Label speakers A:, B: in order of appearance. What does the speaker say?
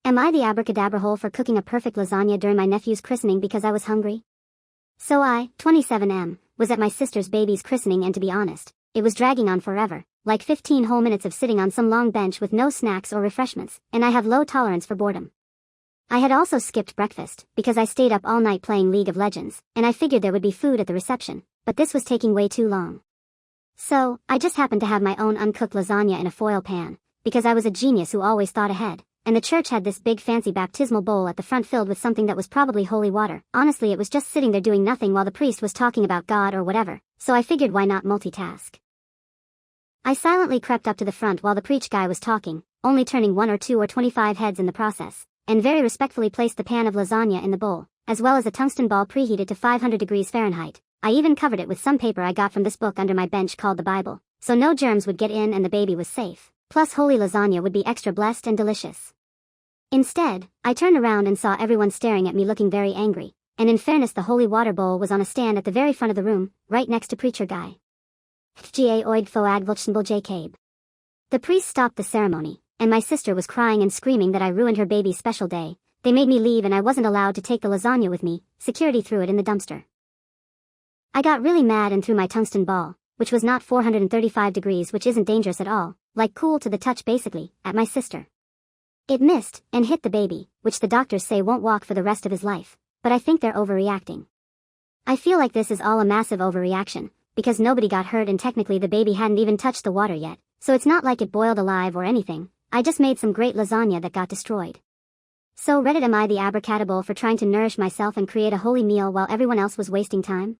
A: Am I the abracadabra hole for cooking a perfect lasagna during my nephew's christening because I was hungry? So I, 27M, was at my sister's baby's christening, and to be honest, it was dragging on forever, like 15 whole minutes of sitting on some long bench with no snacks or refreshments, and I have low tolerance for boredom. I had also skipped breakfast, because I stayed up all night playing League of Legends, and I figured there would be food at the reception, but this was taking way too long. So, I just happened to have my own uncooked lasagna in a foil pan, because I was a genius who always thought ahead, and the church had this big fancy baptismal bowl at the front filled with something that was probably holy water. Honestly, it was just sitting there doing nothing while the priest was talking about God or whatever, so I figured why not multitask. I silently crept up to the front while the preach guy was talking, only turning 1 or 2 or 25 heads in the process, and very respectfully placed the pan of lasagna in the bowl, as well as a tungsten ball preheated to 500 degrees Fahrenheit. I even covered it with some paper I got from this book under my bench called the Bible, so no germs would get in and the baby was safe. Plus holy lasagna would be extra blessed and delicious. Instead, I turned around and saw everyone staring at me looking very angry, and in fairness the holy water bowl was on a stand at the very front of the room, right next to preacher guy. Ga oid foad vulchnable jacob. The priest stopped the ceremony, and my sister was crying and screaming that I ruined her baby's special day. They made me leave and I wasn't allowed to take the lasagna with me. Security threw it in the dumpster. I got really mad and threw my tungsten ball, which was not 435 degrees, which isn't dangerous at all, like cool to the touch basically, at my sister. It missed, and hit the baby, which the doctors say won't walk for the rest of his life, but I think they're overreacting. I feel like this is all a massive overreaction, because nobody got hurt and technically the baby hadn't even touched the water yet, so it's not like it boiled alive or anything. I just made some great lasagna that got destroyed. So Reddit, am I the abracadabra for trying to nourish myself and create a holy meal while everyone else was wasting time?